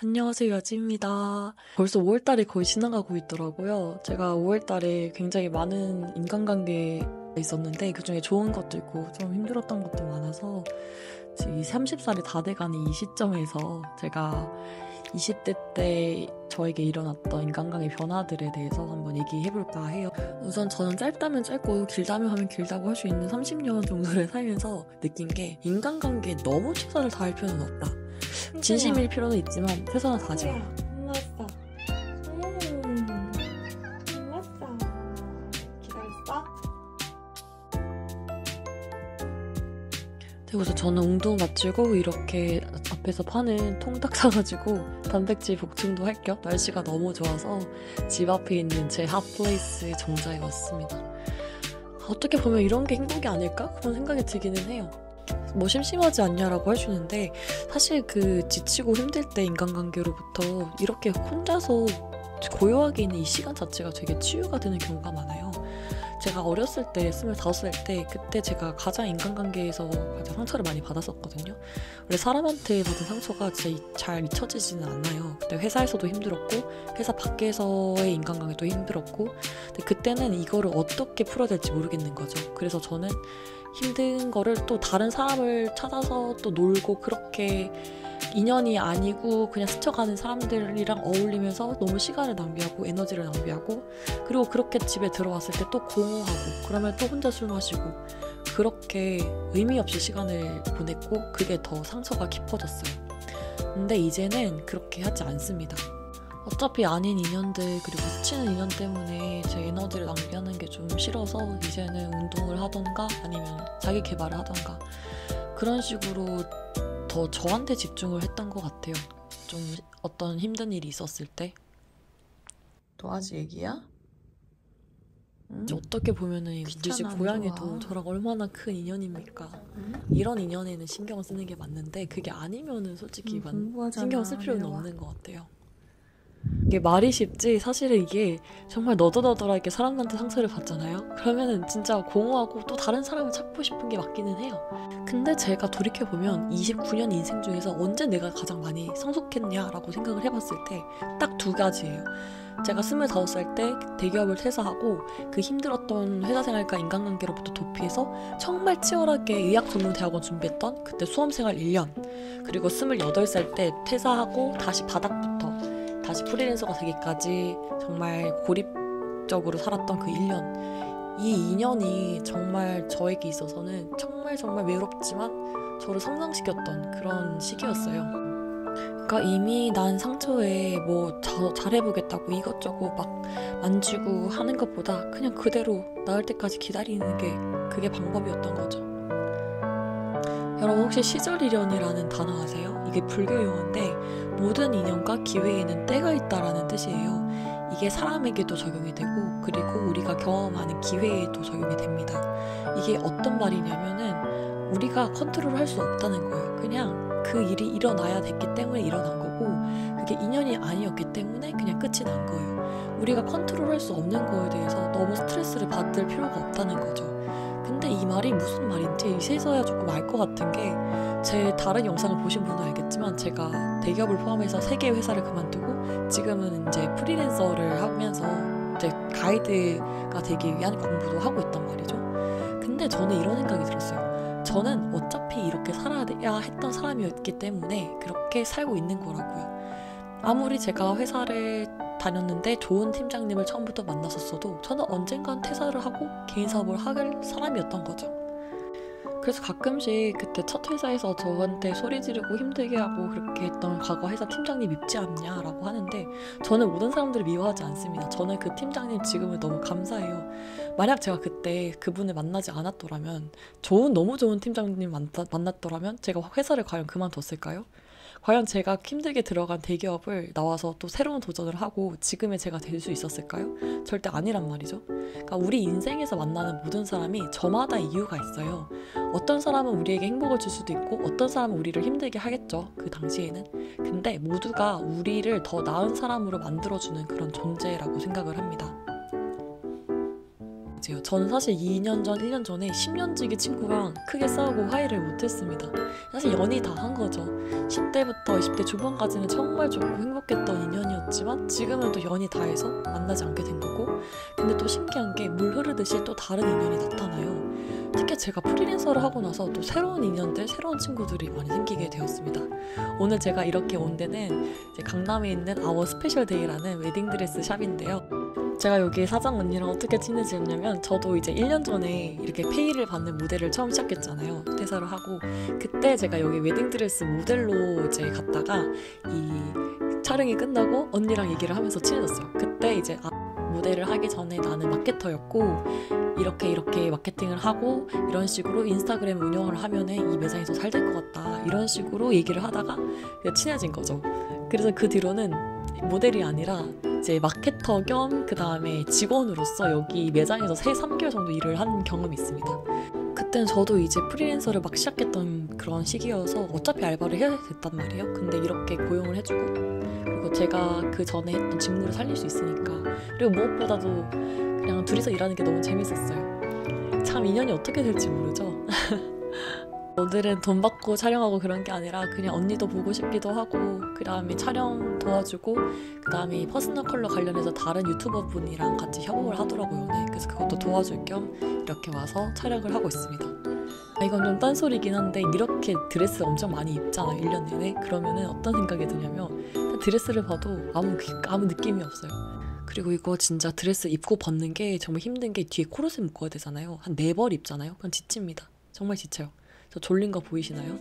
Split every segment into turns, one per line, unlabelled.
안녕하세요, 여지입니다. 벌써 5월달이 거의 지나가고 있더라고요. 제가 5월달에 굉장히 많은 인간관계가 있었는데 그중에 좋은 것도 있고 좀 힘들었던 것도 많아서 지금 30살이 다 돼가는 이 시점에서 제가 20대 때 저에게 일어났던 인간관계 변화들에 대해서 한번 얘기해볼까 해요. 우선 저는 짧다면 짧고 길다면 하면 길다고 할 수 있는 30년 정도를 살면서 느낀 게 인간관계에 너무 최선을 다할 필요는 없다. 진심일 필요는 있지만 최선을 다하지 마라.
끝났어. 끝났어. 기다렸어?
그래서 저는 운동 마치고 이렇게 앞에서 파는 통닭 사가지고 단백질 보충도 할 겸 날씨가 너무 좋아서 집 앞에 있는 제 핫플레이스 정자에 왔습니다. 어떻게 보면 이런 게 행복이 아닐까? 그런 생각이 들기는 해요. 뭐 심심하지 않냐라고 하시는데 사실 그 지치고 힘들 때 인간관계로부터 이렇게 혼자서 고요하게 있는 이 시간 자체가 되게 치유가 되는 경우가 많아요. 제가 어렸을 때 25살 때 그때 제가 가장 인간관계에서 가장 상처를 많이 받았었거든요. 원래 사람한테 받은 상처가 진짜 잘 잊혀지지는 않아요. 그때 회사에서도 힘들었고 회사 밖에서의 인간관계도 힘들었고 근데 그때는 이거를 어떻게 풀어야 될지 모르겠는 거죠. 그래서 저는 힘든 거를 또 다른 사람을 찾아서 또 놀고 그렇게 인연이 아니고 그냥 스쳐가는 사람들이랑 어울리면서 너무 시간을 낭비하고 에너지를 낭비하고 그리고 그렇게 집에 들어왔을 때 또 공허하고 그러면 또 혼자 술 마시고 그렇게 의미 없이 시간을 보냈고 그게 더 상처가 깊어졌어요. 근데 이제는 그렇게 하지 않습니다. 어차피 아닌 인연들 그리고 스치는 인연 때문에 제 에너지를 낭비하는 게 좀 싫어서 이제는 운동을 하던가 아니면 자기 개발을 하던가 그런 식으로 더 저한테 집중을 했던 것 같아요. 좀 어떤 힘든 일이 있었을 때. 또 아직 얘기야? 응? 어떻게 보면은 우리 집 고양이도 저랑 얼마나 큰 인연입니까? 이런 인연에는 신경을 쓰는 게 맞는데 그게 아니면은 솔직히 신경 쓸 필요는 없는 것 같아요. 이게 말이 쉽지 사실은 이게 정말 너도너도하게 사람한테 상처를 받잖아요. 그러면은 진짜 공허하고 또 다른 사람을 찾고 싶은 게 맞기는 해요. 근데 제가 돌이켜보면 29년 인생 중에서 언제 내가 가장 많이 성숙했냐라고 생각을 해봤을 때 딱 두 가지예요. 제가 25살 때 대기업을 퇴사하고 그 힘들었던 회사 생활과 인간관계로부터 도피해서 정말 치열하게 의학전문대학원 준비했던 그때 수험생활 1년 그리고 28살 때 퇴사하고 다시 바닥부터 다시 프리랜서가 되기까지 정말 고립적으로 살았던 그 1년 이 2년이 정말 저에게 있어서는 정말 외롭지만 저를 성장시켰던 그런 시기였어요. 그러니까 이미 난 상처에 뭐 잘해보겠다고 이것저것 막 만지고 하는 것보다 그냥 그대로 나을 때까지 기다리는 게 그게 방법이었던 거죠. 여러분 혹시 시절이련이라는 단어 아세요? 이게 불교 용어인데 모든 인연과 기회에는 때가 있다라는 뜻이에요. 이게 사람에게도 적용이 되고 그리고 우리가 경험하는 기회에도 적용이 됩니다. 이게 어떤 말이냐면은 우리가 컨트롤할 수 없다는 거예요. 그냥 그 일이 일어나야 됐기 때문에 일어난 거고 그게 인연이 아니었기 때문에 그냥 끝이 난 거예요. 우리가 컨트롤할 수 없는 거에 대해서 너무 스트레스를 받을 필요가 없다는 거죠. 근데 이 말이 무슨 말인지 이제서야 조금 알 것 같은 게 제 다른 영상을 보신 분은 알겠지만 제가 대기업을 포함해서 3개의 회사를 그만두고 지금은 이제 프리랜서를 하면서 이제 가이드가 되기 위한 공부도 하고 있단 말이죠. 근데 저는 이런 생각이 들었어요. 저는 어차피 이렇게 살아야 했던 사람이었기 때문에 그렇게 살고 있는 거라고요. 아무리 제가 회사를 다녔는데 좋은 팀장님을 처음부터 만났었어도 저는 언젠간 퇴사를 하고 개인 사업을 할 사람이었던 거죠. 그래서 가끔씩 그때 첫 회사에서 저한테 소리 지르고 힘들게 하고 그렇게 했던 과거 회사 팀장님 밉지 않냐라고 하는데 저는 모든 사람들을 미워하지 않습니다. 저는 그 팀장님 지금은 너무 감사해요. 만약 제가 그때 그분을 만나지 않았더라면 너무 좋은 팀장님 만났더라면 제가 회사를 과연 그만뒀을까요? 과연 제가 힘들게 들어간 대기업을 나와서 또 새로운 도전을 하고 지금의 제가 될 수 있었을까요? 절대 아니란 말이죠. 그러니까 우리 인생에서 만나는 모든 사람이 저마다 이유가 있어요. 어떤 사람은 우리에게 행복을 줄 수도 있고 어떤 사람은 우리를 힘들게 하겠죠. 그 당시에는. 근데 모두가 우리를 더 나은 사람으로 만들어주는 그런 존재라고 생각을 합니다. 저는 사실 2년 전, 1년 전에 10년지기 친구랑 크게 싸우고 화해를 못했습니다. 사실 연이 다 한 거죠. 10대부터 20대 초반까지는 정말 좋고 행복했던 인연이었지만 지금은 또 연이 다 해서 만나지 않게 된 거고, 근데 또 신기한 게 물 흐르듯이 또 다른 인연이 나타나요. 특히 제가 프리랜서를 하고 나서 또 새로운 인연들, 새로운 친구들이 많이 생기게 되었습니다. 오늘 제가 이렇게 온 데는 이제 강남에 있는 아워 스페셜 데이라는 웨딩드레스 샵인데요. 제가 여기 사장 언니랑 어떻게 친해지었냐면, 저도 이제 1년 전에 이렇게 페이를 받는 모델을 처음 시작했잖아요. 퇴사를 하고. 그때 제가 여기 웨딩드레스 모델로 이제 갔다가 이 촬영이 끝나고 언니랑 얘기를 하면서 친해졌어요. 그때 이제 모델을 하기 전에 나는 마케터였고 이렇게 마케팅을 하고 이런 식으로 인스타그램 운영을 하면은 이 매장에서 잘 될 것 같다, 이런 식으로 얘기를 하다가 친해진 거죠. 그래서 그 뒤로는 모델이 아니라 이제 마케터 겸 그 다음에 직원으로서 여기 매장에서 3개월 정도 일을 한 경험이 있습니다. 그땐 저도 이제 프리랜서를 막 시작했던 그런 시기여서 어차피 알바를 해야 됐단 말이에요. 근데 이렇게 고용을 해주고, 그리고 제가 그 전에 했던 직무를 살릴 수 있으니까, 그리고 무엇보다도 그냥 둘이서 일하는 게 너무 재밌었어요. 참 인연이 어떻게 될지 모르죠. 오늘은 돈 받고 촬영하고 그런 게 아니라 그냥 언니도 보고 싶기도 하고, 그 다음에 촬영 도와주고, 그 다음에 퍼스널 컬러 관련해서 다른 유튜버 분이랑 같이 협업을 하더라고요. 네, 그래서 그것도 도와줄 겸 이렇게 와서 촬영을 하고 있습니다. 이건 좀 딴소리긴 한데, 이렇게 드레스 엄청 많이 입잖아요, 1년 내내. 그러면은 어떤 생각이 드냐면, 드레스를 봐도 아무 느낌이 없어요. 그리고 이거 진짜 드레스 입고 벗는 게 정말 힘든 게, 뒤에 코르셋 묶어야 되잖아요. 한 4벌 입잖아요. 그건 지칩니다. 정말 지쳐요. 저 졸린 거 보이시나요?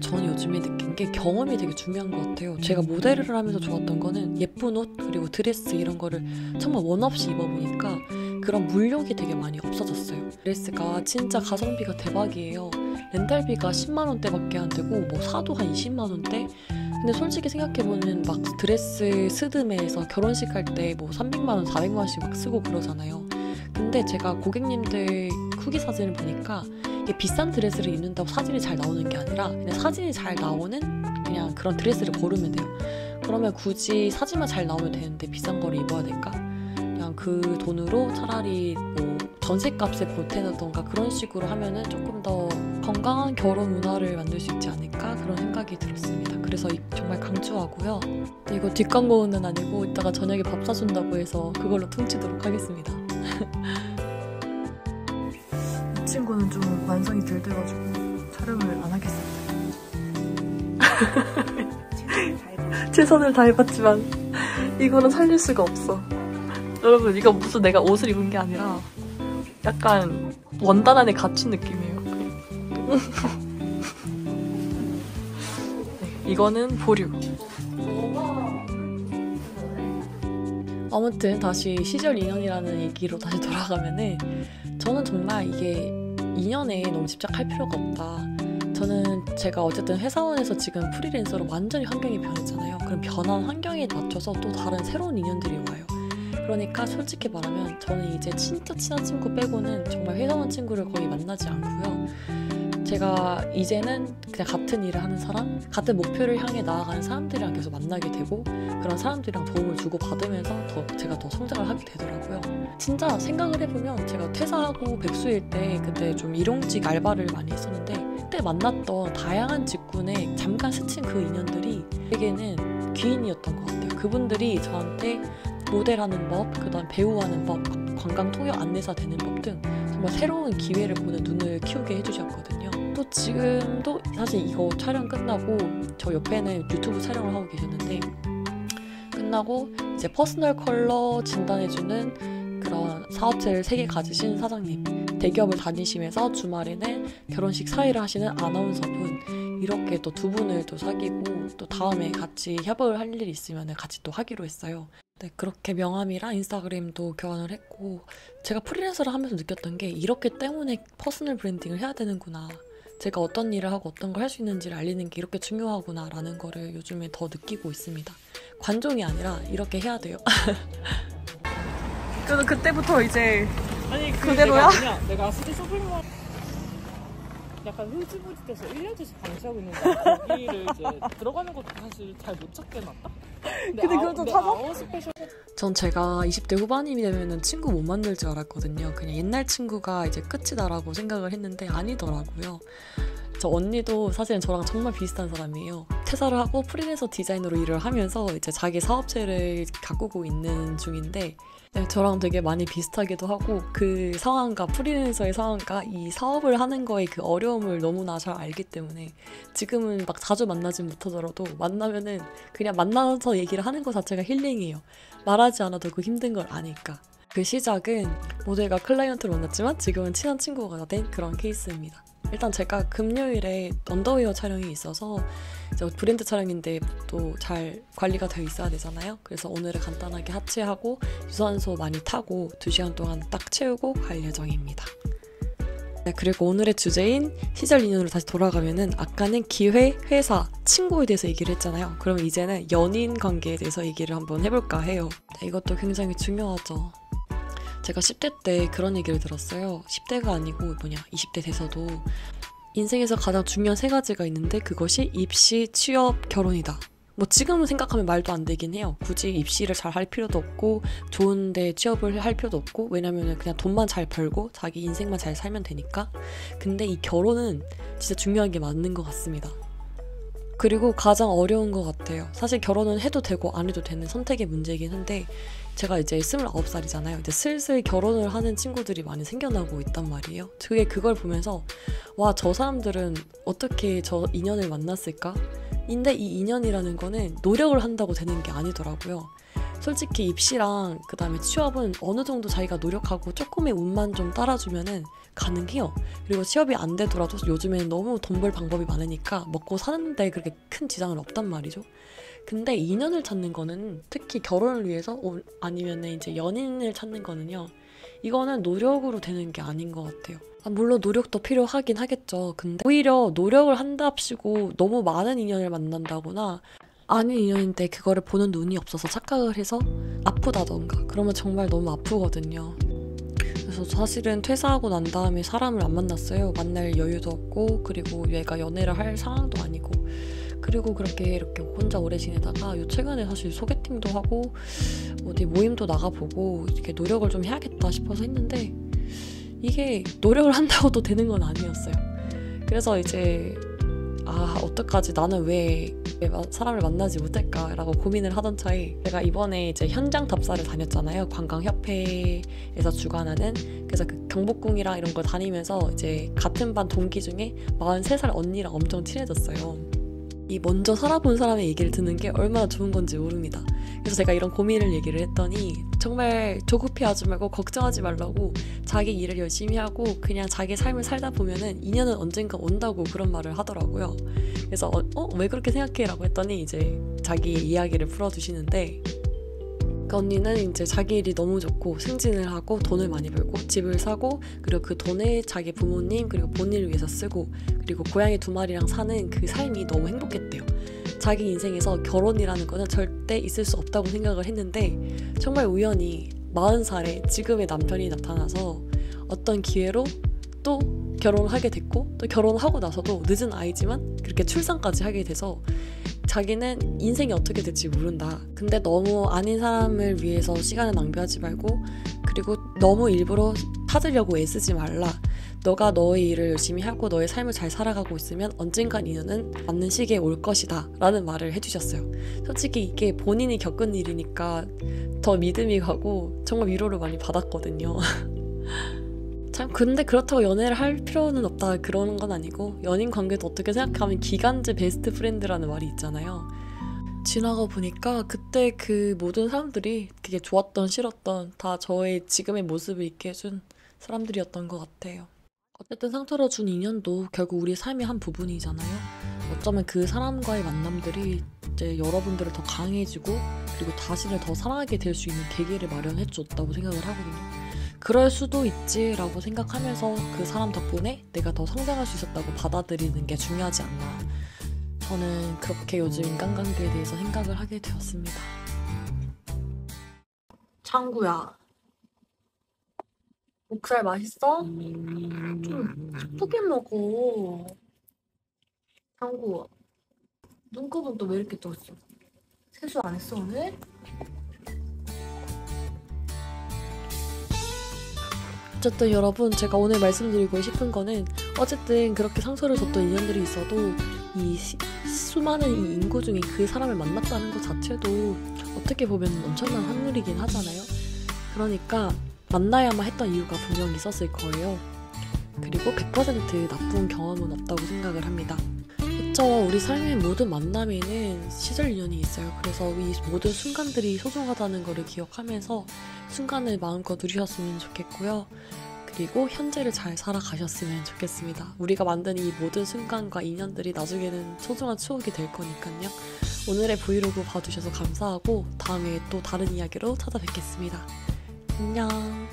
저는 요즘에 느낀 게 경험이 되게 중요한 것 같아요. 제가 모델을 하면서 좋았던 거는 예쁜 옷 그리고 드레스 이런 거를 정말 원 없이 입어보니까 그런 물욕이 되게 많이 없어졌어요. 드레스가 진짜 가성비가 대박이에요. 렌탈비가 10만 원대밖에 안 되고 뭐 사도 한 20만 원대? 근데 솔직히 생각해보면 막 드레스 스드메에서 결혼식 할 때 뭐 300만 원, 400만 원씩 막 쓰고 그러잖아요. 근데 제가 고객님들 후기 사진을 보니까 이게 비싼 드레스를 입는다고 사진이 잘 나오는 게 아니라 그냥 사진이 잘 나오는 그냥 그런 드레스를 고르면 돼요. 그러면 굳이 사진만 잘 나오면 되는데 비싼 거를 입어야 될까? 그냥 그 돈으로 차라리 뭐 전셋값에 보태던가 그런 식으로 하면은 조금 더 건강한 결혼 문화를 만들 수 있지 않을까, 그런 생각이 들었습니다. 그래서 정말 강추하고요. 이거 뒷광고는 아니고 이따가 저녁에 밥 사준다고 해서 그걸로 퉁치도록 하겠습니다. 이 친구는 좀 완성이 덜 돼가지고 촬영을 안 하겠습니다. 최선을 다해봤지만 이거는 살릴 수가 없어. 여러분, 이거 무슨 내가 옷을 입은 게 아니라 약간 원단 안에 갇힌 느낌이에요. 네, 이거는 보류. 아무튼 다시 시절 인연이라는 얘기로 다시 돌아가면은, 저는 정말 이게 인연에 너무 집착할 필요가 없다. 저는 제가 어쨌든 회사원에서 지금 프리랜서로 완전히 환경이 변했잖아요. 그럼 변한 환경에 맞춰서 또 다른 새로운 인연들이 와요. 그러니까 솔직히 말하면 저는 이제 진짜 친한 친구 빼고는 정말 회사원 친구를 거의 만나지 않고요. 제가 이제는 그냥 같은 일을 하는 사람, 같은 목표를 향해 나아가는 사람들이랑 계속 만나게 되고, 그런 사람들이랑 도움을 주고 받으면서 제가 더 성장을 하게 되더라고요. 진짜 생각을 해보면 제가 퇴사하고 백수일 때 그때 좀 일용직 알바를 많이 했었는데, 그때 만났던 다양한 직군에 잠깐 스친 그 인연들이 되게는 귀인이었던 것 같아요. 그분들이 저한테 모델하는 법, 그 다음 배우하는 법, 관광 통역 안내사 되는 법 등 정말 새로운 기회를 보는 눈을 키우게 해주셨거든요. 또 지금도 사실 이거 촬영 끝나고 저 옆에는 유튜브 촬영을 하고 계셨는데, 끝나고 이제 퍼스널 컬러 진단해주는 그런 사업체를 3개 가지신 사장님, 대기업을 다니시면서 주말에는 결혼식 사회를 하시는 아나운서분, 이렇게 또 2분을 또 사귀고 또 다음에 같이 협업을 할 일이 있으면 같이 또 하기로 했어요. 네, 그렇게 명함이랑 인스타그램도 교환을 했고, 제가 프리랜서를 하면서 느꼈던 게 이렇게 때문에 퍼스널 브랜딩을 해야 되는구나. 제가 어떤 일을 하고 어떤 걸 할 수 있는지를 알리는 게 이렇게 중요하구나라는 거를 요즘에 더 느끼고 있습니다. 관종이 아니라 이렇게 해야 돼요.
그래서 그때부터 이제
아니
그대로야?
내가 아시드 쇼핑몰 약간 흐지부지돼서 1년째 방치하고 있는데 거기를 이제 들어가는 것도 사실 잘 못 찾게 해놨다?
근데 그것도 찾아?
아웃스페셜
전 제가 20대 후반이 되면 친구 못 만들 줄 알았거든요. 그냥 옛날 친구가 이제 끝이다라고 생각을 했는데 아니더라고요. 저 언니도 사실은 저랑 정말 비슷한 사람이에요. 퇴사를 하고 프리랜서 디자이너로 일을 하면서 이제 자기 사업체를 가꾸고 있는 중인데 네, 저랑 되게 많이 비슷하기도 하고 그 상황과 프리랜서의 상황과 이 사업을 하는 거의 그 어려움을 너무나 잘 알기 때문에 지금은 막 자주 만나진 못하더라도 만나면은 그냥 만나서 얘기를 하는 것 자체가 힐링이에요. 말하지 않아도 그 힘든 걸 아니까. 그 시작은 모델과 클라이언트를 만났지만 지금은 친한 친구가 된 그런 케이스입니다. 일단 제가 금요일에 언더웨어 촬영이 있어서 이제 브랜드 촬영인데 또 잘 관리가 되어 있어야 되잖아요. 그래서 오늘은 간단하게 하체하고 유산소 많이 타고 2시간 동안 딱 채우고 갈 예정입니다. 네, 그리고 오늘의 주제인 시절 인연으로 다시 돌아가면은 아까는 기회, 회사, 친구에 대해서 얘기를 했잖아요. 그럼 이제는 연인 관계에 대해서 얘기를 한번 해볼까 해요. 네, 이것도 굉장히 중요하죠. 제가 10대 때 그런 얘기를 들었어요. 10대가 아니고 20대 돼서도 인생에서 가장 중요한 3가지가 있는데 그것이 입시, 취업, 결혼이다. 뭐 지금은 생각하면 말도 안 되긴 해요. 굳이 입시를 잘 할 필요도 없고 좋은데 취업을 할 필요도 없고 왜냐면 그냥 돈만 잘 벌고 자기 인생만 잘 살면 되니까. 근데 이 결혼은 진짜 중요한 게 맞는 것 같습니다. 그리고 가장 어려운 것 같아요. 사실 결혼은 해도 되고 안 해도 되는 선택의 문제이긴 한데 제가 이제 29살이잖아요. 이제 슬슬 결혼을 하는 친구들이 많이 생겨나고 있단 말이에요. 그걸 보면서 와, 저 사람들은 어떻게 저 인연을 만났을까? 근데 이 인연이라는 거는 노력을 한다고 되는 게 아니더라고요. 솔직히 입시랑 그 다음에 취업은 어느 정도 자기가 노력하고 조금의 운만 좀 따라주면은 가능해요. 그리고 취업이 안 되더라도 요즘에는 너무 돈 벌 방법이 많으니까 먹고 사는데 그렇게 큰 지장은 없단 말이죠. 근데 인연을 찾는 거는 특히 결혼을 위해서 아니면 이제 연인을 찾는 거는요. 이거는 노력으로 되는 게 아닌 것 같아요. 물론 노력도 필요하긴 하겠죠. 근데 오히려 노력을 한답시고 너무 많은 인연을 만난다거나 아닌 인연인데 그거를 보는 눈이 없어서 착각을 해서 아프다던가 그러면 정말 너무 아프거든요. 그래서 사실은 퇴사하고 난 다음에 사람을 안 만났어요. 만날 여유도 없고 그리고 얘가 연애를 할 상황도 아니고 그리고 그렇게 이렇게 혼자 오래 지내다가 요 최근에 사실 소개팅도 하고 어디 모임도 나가보고 이렇게 노력을 좀 해야겠다 싶어서 했는데 이게 노력을 한다고도 되는 건 아니었어요. 그래서 이제 어떡하지? 나는 왜 사람을 만나지 못할까라고 고민을 하던 차에 제가 이번에 이제 현장 답사를 다녔잖아요. 관광협회에서 주관하는. 그래서 그 경복궁이랑 이런 걸 다니면서 이제 같은 반 동기 중에 43살 언니랑 엄청 친해졌어요. 이 먼저 살아본 사람의 얘기를 듣는 게 얼마나 좋은 건지 모릅니다. 그래서 제가 이런 고민을 얘기를 했더니 정말 조급해하지 말고 걱정하지 말라고 자기 일을 열심히 하고 그냥 자기 삶을 살다 보면은 인연은 언젠가 온다고 그런 말을 하더라고요. 그래서 왜 그렇게 생각해? 라고 했더니 이제 자기 이야기를 풀어주시는데 그 언니는 이제 자기 일이 너무 좋고 승진을 하고 돈을 많이 벌고 집을 사고 그리고 그 돈을 자기 부모님 그리고 본인을 위해서 쓰고 그리고 고양이 2마리랑 사는 그 삶이 너무 행복했대요. 자기 인생에서 결혼이라는 거는 절대 있을 수 없다고 생각을 했는데 정말 우연히 40살에 지금의 남편이 나타나서 어떤 기회로 또 결혼을 하게 됐고 또 결혼하고 나서도 늦은 아이지만 그렇게 출산까지 하게 돼서 자기는 인생이 어떻게 될지 모른다. 근데 너무 아닌 사람을 위해서 시간을 낭비하지 말고 그리고 너무 일부러 찾으려고 애쓰지 말라. 너가 너의 일을 열심히 하고 너의 삶을 잘 살아가고 있으면 언젠간 인연은 맞는 시기에 올 것이다 라는 말을 해주셨어요. 솔직히 이게 본인이 겪은 일이니까 더 믿음이 가고 정말 위로를 많이 받았거든요. 참 근데 그렇다고 연애를 할 필요는 없다 그러는 건 아니고 연인 관계도 어떻게 생각하면 기간제 베스트 프렌드라는 말이 있잖아요. 지나가 보니까 그때 그 모든 사람들이 그게 좋았던 싫었던 다 저의 지금의 모습을 있게 해준 사람들이었던 것 같아요. 어쨌든 상처를 준 인연도 결국 우리 삶의 한 부분이잖아요. 어쩌면 그 사람과의 만남들이 이제 여러분들을 더 강해지고 그리고 자신을 더 사랑하게 될 수 있는 계기를 마련해줬다고 생각을 하거든요. 그럴 수도 있지라고 생각하면서 그 사람 덕분에 내가 더 성장할 수 있었다고 받아들이는 게 중요하지 않나. 저는 그렇게 요즘 인간관계에 대해서 생각을 하게 되었습니다. 창구야, 목살 맛있어? 좀 예쁘게 먹어. 창구, 눈곱은 또 왜 이렇게 떴어? 세수 안 했어 오늘? 어쨌든 여러분, 제가 오늘 말씀드리고 싶은 거는 어쨌든 그렇게 상처를 줬던 인연들이 있어도 이 수많은 이 인구 중에 그 사람을 만났다는 것 자체도 어떻게 보면 엄청난 확률이긴 하잖아요. 그러니까 만나야만 했던 이유가 분명히 있었을 거예요. 그리고 100% 나쁜 경험은 없다고 생각을 합니다. 그쵸, 우리 삶의 모든 만남에는 시절 인연이 있어요. 그래서 이 모든 순간들이 소중하다는 거를 기억하면서 순간을 마음껏 누리셨으면 좋겠고요. 그리고 현재를 잘 살아가셨으면 좋겠습니다. 우리가 만든 이 모든 순간과 인연들이 나중에는 소중한 추억이 될 거니까요. 오늘의 브이로그 봐주셔서 감사하고 다음에 또 다른 이야기로 찾아뵙겠습니다. 안녕.